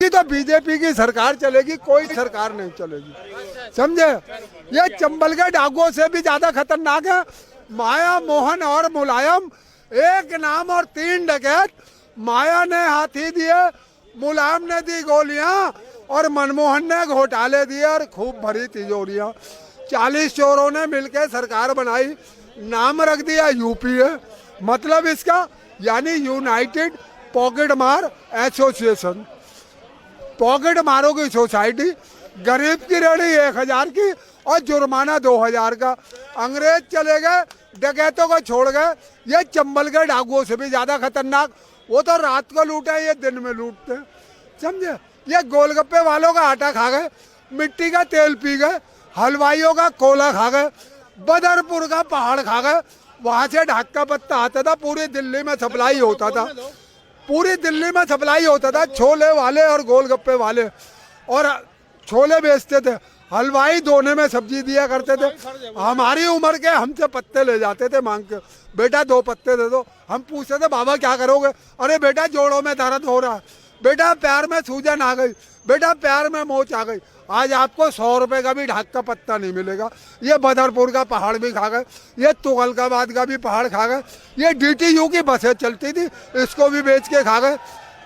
तो बीजेपी की सरकार चलेगी, कोई सरकार नहीं चलेगी, समझे। ये चंबल के डाकुओं से भी ज्यादा खतरनाक है। माया, मोहन और मुलायम, एक नाम और 3 डकैत। माया ने हाथी दिए, मुलायम ने दी गोलियां और मनमोहन ने घोटाले दिए और खूब भरी तिजोरियां। 40 चोरों ने मिलकर सरकार बनाई, नाम रख दिया यूपीए। मतलब इसका यानी यूनाइटेड पॉकेट मार एसोसिएशन, पॉकेट मारों की सोसाइटी। गरीब की रेहड़ी 1000 की और जुर्माना 2000 का। अंग्रेज चले गए, डकैतों को छोड़ गए। ये चंबल के डाकुओं से भी ज्यादा खतरनाक। वो तो रात को लूटे, ये दिन में लूटते हैं, समझे। ये गोलगप्पे वालों का आटा खा गए, मिट्टी का तेल पी गए, हलवाइयों का कोला खा गए, बदरपुर का पहाड़ खा गए। वहां से ढाक का पत्ता आता था, पूरी दिल्ली में सप्लाई होता था, पूरी दिल्ली में सप्लाई होता था। छोले वाले और गोलगप्पे वाले और छोले बेचते थे, हलवाई दोने में सब्जी दिया करते थे। हमारी उम्र के हमसे पत्ते ले जाते थे मांग के, बेटा 2 पत्ते दे दो। हम पूछते थे बाबा क्या करोगे? अरे बेटा जोड़ों में दर्द हो रहा है, बेटा पैर में सूजन आ गई, बेटा पैर में मोच आ गई। आज आपको 100 रुपए का भी ढाक का पत्ता नहीं मिलेगा। ये बदरपुर का पहाड़ भी खा गए, ये तुगलकाबाद का भी पहाड़ खा गए, ये DTU की बसें चलती थी, इसको भी बेच के खा गए।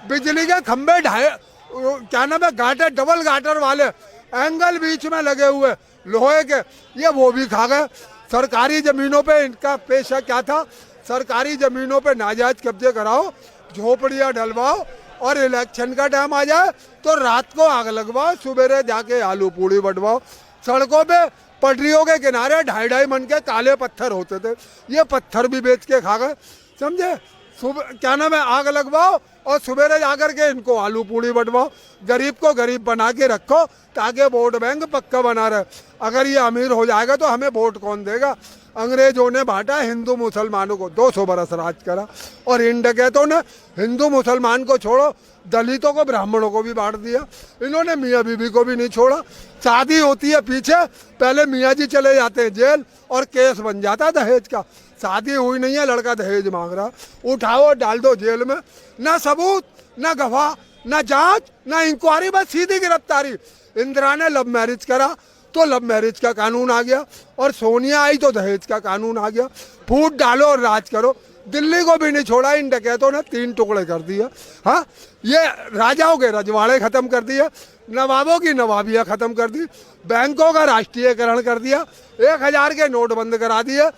बिजली के खंभे क्या नाम है, गाटर, डबल गाटर वाले, एंगल बीच में लगे हुए लोहे के, ये वो भी खा गए। सरकारी जमीनों पे इनका पेशा क्या था? सरकारी जमीनों पे नाजायज कब्जे कराओ, झोपड़ियां डलवाओ और इलेक्शन का टाइम आ जाए तो रात को आग लगवाओ, सुबेरे जाके आलू पूड़ी बंटवाओ। सड़कों पे पटरियों के किनारे 2.5 मन के काले पत्थर होते थे, ये पत्थर भी बेच के खा गए, समझे। क्या नाम है, आग लगवाओ और सुबेरे जाकर के इनको आलू पूड़ी बंटवाओ। गरीब को गरीब बना के रखो ताकि वोट बैंक पक्का बना रहे। अगर ये अमीर हो जाएगा तो हमें वोट कौन देगा? अंग्रेजों ने बांटा हिंदू मुसलमानों को, 200 बरस राज करा। और इन डकैतों ने हिंदू मुसलमान को छोड़ो, दलितों को, ब्राह्मणों को भी बांट दिया। इन्होंने मियाँ बीबी को भी नहीं छोड़ा। शादी होती है पीछे, पहले मियाँ जी चले जाते हैं जेल और केस बन जाता है दहेज का। शादी हुई नहीं है, लड़का दहेज मांग रहा, उठाओ डाल दो जेल में। ना सबूत, ना गवाह, ना जांच, ना इंक्वायरी, बस सीधी गिरफ्तारी। इंदिरा ने लव मैरिज करा तो लव मैरिज का कानून आ गया, और सोनिया आई तो दहेज का कानून आ गया। फूट डालो और राज करो। दिल्ली को भी नहीं छोड़ा इन डकैतों ने, 3 टुकड़े कर दिया। हाँ, ये राजाओं के रजवाड़े खत्म कर दिए, नवाबों की नवाबियाँ खत्म कर दी, बैंकों का राष्ट्रीयकरण कर दिया, 1000 के नोट बंद करा दिए।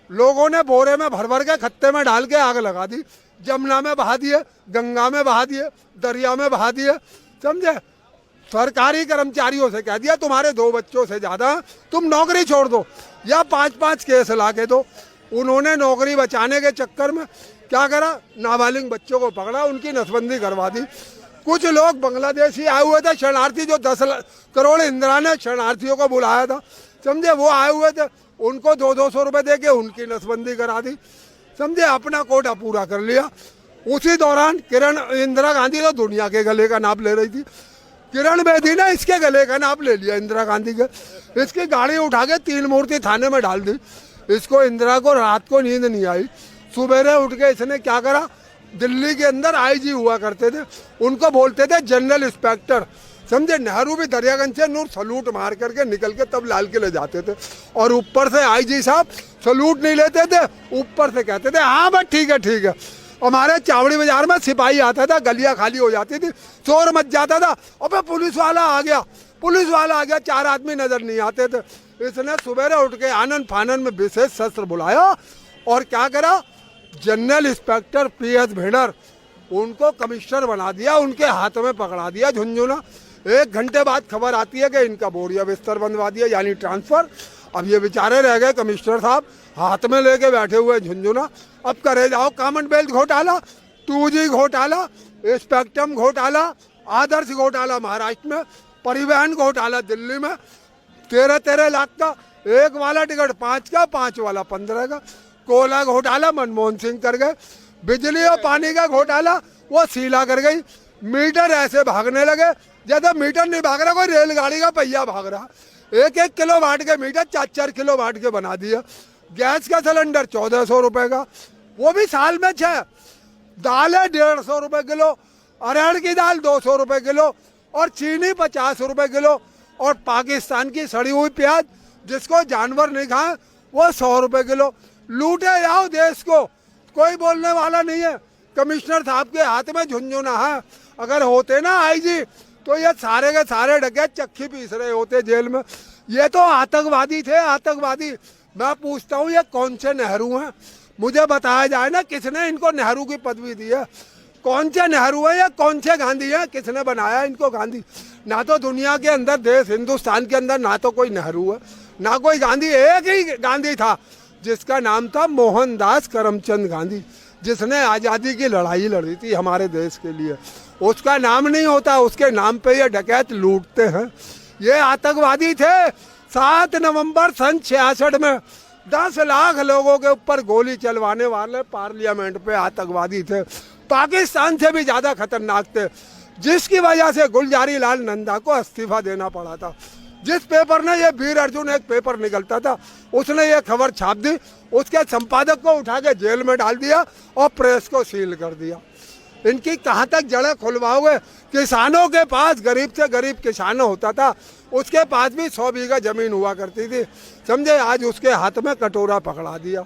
लोगों ने बोरे में भर भर के खत्ते में डाल के आग लगा दी, जमुना में बहा दिए, गंगा में बहा दिए, दरिया में बहा दिए, समझे। सरकारी कर्मचारियों से कह दिया तुम्हारे 2 बच्चों से ज्यादा, तुम नौकरी छोड़ दो या 5-5 केस ला के दो। उन्होंने नौकरी बचाने के चक्कर में क्या करा, नाबालिग बच्चों को पकड़ा, उनकी नसबंदी करवा दी। कुछ लोग बांग्लादेशी आए हुए थे शरणार्थी, जो 10 करोड़ इंदिरा ने शरणार्थियों को बुलाया था, समझे, वो आए हुए थे, उनको 200-200 रुपए दे के उनकी नसबंदी करा दी, समझे, अपना कोटा पूरा कर लिया। उसी दौरान इंदिरा गांधी तो दुनिया के गले का नाप ले रही थी, किरण बेदी ने इसके गले का नाप ले लिया इंदिरा गांधी के। इसकी गाड़ी उठा के 3 मूर्ति थाने में डाल दी। इसको, इंदिरा को रात को नींद नहीं आई, सुबेरे उठ के इसने क्या करा, दिल्ली के अंदर IG हुआ करते थे, उनको बोलते थे जनरल इंस्पेक्टर, समझे। नेहरू भी दरियागंज से नूर सलूट मार करके निकल के तब लाल किले जाते थे, और ऊपर से IG साहब सलूट नहीं लेते थे, ऊपर से कहते थे हाँ बस ठीक है ठीक है। हमारे चावड़ी बाजार में सिपाही आता था, गलियां खाली हो जाती थी, शोर मच जाता था, अबे पुलिस वाला आ गया, पुलिस वाला आ गया, 4 आदमी नजर नहीं आते थे। इसने सुबेरे उठ के आनंद फानन में विशेष शस्त्र बुलाया और क्या करा, जनरल इंस्पेक्टर PS भेड़र, उनको कमिश्नर बना दिया, उनके हाथ में पकड़ा दिया झुंझुना। 1 घंटे बाद खबर आती है कि इनका बोरिया बिस्तर बनवा दिया, यानी ट्रांसफर। अब ये बेचारे रह गए कमिश्नर साहब, हाथ में लेके बैठे हुए झुंझुना। अब करे जाओ कॉमनवेल्थ घोटाला, 2G घोटाला, स्पेक्ट्रम घोटाला, आदर्श घोटाला महाराष्ट्र में, परिवहन घोटाला दिल्ली में, 13-13 लाख का एक वाला टिकट 5 का, 5 वाला 15 का। कोयला घोटाला मनमोहन सिंह कर गए। बिजली और पानी का घोटाला वो शीला कर गई। मीटर ऐसे भागने लगे जैसे मीटर नहीं भाग रहा, कोई रेलगाड़ी का पहिया भाग रहा। 1-1 किलोवाट के मीटर 4-4 किलोवाट के बना दिया। गैस का सिलेंडर 1400 रुपए का, वो भी साल में 6। दाल है 150 रुपए किलो, अरहर की दाल 200 रुपए किलो और चीनी 50 रुपए किलो और पाकिस्तान की सड़ी हुई प्याज जिसको जानवर नहीं खाए वो 100 रुपए किलो। लूटे जाओ देश को, कोई बोलने वाला नहीं है। कमिश्नर साहब के हाथ में झुंझुना है। अगर होते ना आईजी तो ये सारे के सारे डकैत चक्की पीस रहे होते जेल में। ये तो आतंकवादी थे, आतंकवादी। मैं पूछता हूँ ये कौन से नेहरू हैं? मुझे बताया जाए ना किसने इनको नेहरू की पदवी दी है। कौन से नेहरू है या कौन से गांधी है? किसने बनाया इनको गांधी? ना तो दुनिया के अंदर, देश हिंदुस्तान के अंदर ना तो कोई नेहरू है ना कोई गांधी। एक ही गांधी था जिसका नाम था मोहनदास करमचंद गांधी, जिसने आज़ादी की लड़ाई लड़ी थी हमारे देश के लिए। उसका नाम नहीं होता, उसके नाम पे ये डकैत लूटते हैं। ये आतंकवादी थे। 7 नवंबर सन 66 में 10 लाख लोगों के ऊपर गोली चलवाने वाले पार्लियामेंट पे आतंकवादी थे। पाकिस्तान से भी ज़्यादा खतरनाक थे, जिसकी वजह से गुलजारी लाल नंदा को इस्तीफा देना पड़ा था। जिस पेपर ने ये वीर अर्जुन एक पेपर निकलता था, उसने ये खबर छाप दी, उसके संपादक को उठा के जेल में डाल दिया और प्रेस को सील कर दिया। इनकी कहाँ तक जड़ें खुलवाओगे? किसानों के पास, गरीब से गरीब किसान होता था, उसके पास भी 100 बीघा जमीन हुआ करती थी, समझे? आज उसके हाथ में कटोरा पकड़ा दिया,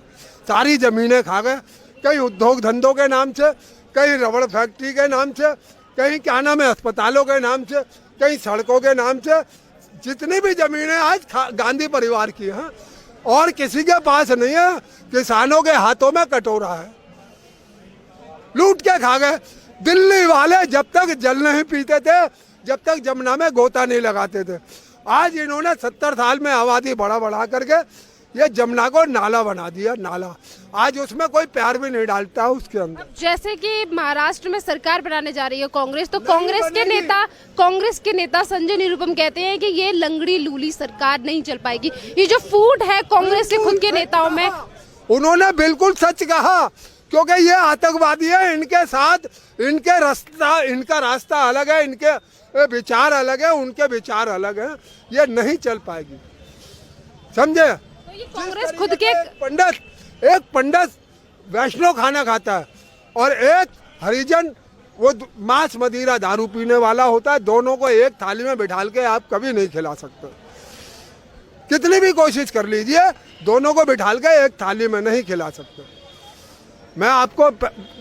सारी जमीनें खा गए। कहीं उद्योग धंधों के नाम से, कहीं रबड़ फैक्ट्री के नाम से, कहीं क्या नाम है अस्पतालों के नाम से, कहीं सड़कों के नाम से। जितनी भी जमीनें आज गांधी परिवार की हैं और किसी के पास नहीं है। किसानों के हाथों में कटोरा है, लूट के खा गए। दिल्ली वाले जब तक जल नहीं पीते थे, जब तक जमुना में गोता नहीं लगाते थे। आज इन्होंने 70 साल में आबादी बढ़ा करके ये जमुना को नाला बना दिया, नाला। आज उसमें कोई प्यार भी नहीं डालता उसके अंदर। जैसे कि महाराष्ट्र में सरकार बनाने जा रही है कांग्रेस, तो कांग्रेस के नेता संजय निरुपम कहते हैं कि ये लंगड़ी लूली सरकार नहीं चल पाएगी। ये जो फूट है कांग्रेस के खुद के नेताओं में, उन्होंने बिल्कुल सच कहा, क्योंकि ये आतंकवादी है। इनके साथ इनका रास्ता अलग है, इनके विचार अलग है, उनके विचार अलग है। ये नहीं चल पाएगी, समझे? तो ये कांग्रेस खुद के एक पंडित वैष्णव खाना खाता है और एक हरिजन वो मांस मदिरा दारू पीने वाला होता है। दोनों को एक थाली में बिठाल के आप कभी नहीं खिला सकते। कितनी भी कोशिश कर लीजिए, दोनों को बिठाल के एक थाली में नहीं खिला सकते। मैं आपको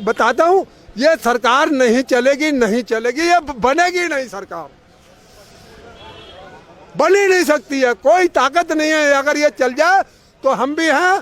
बताता हूँ, ये सरकार नहीं चलेगी, नहीं चलेगी, ये बनेगी नहीं। सरकार बन ही नहीं सकती है, कोई ताकत नहीं है। अगर ये चल जाए तो हम भी हैं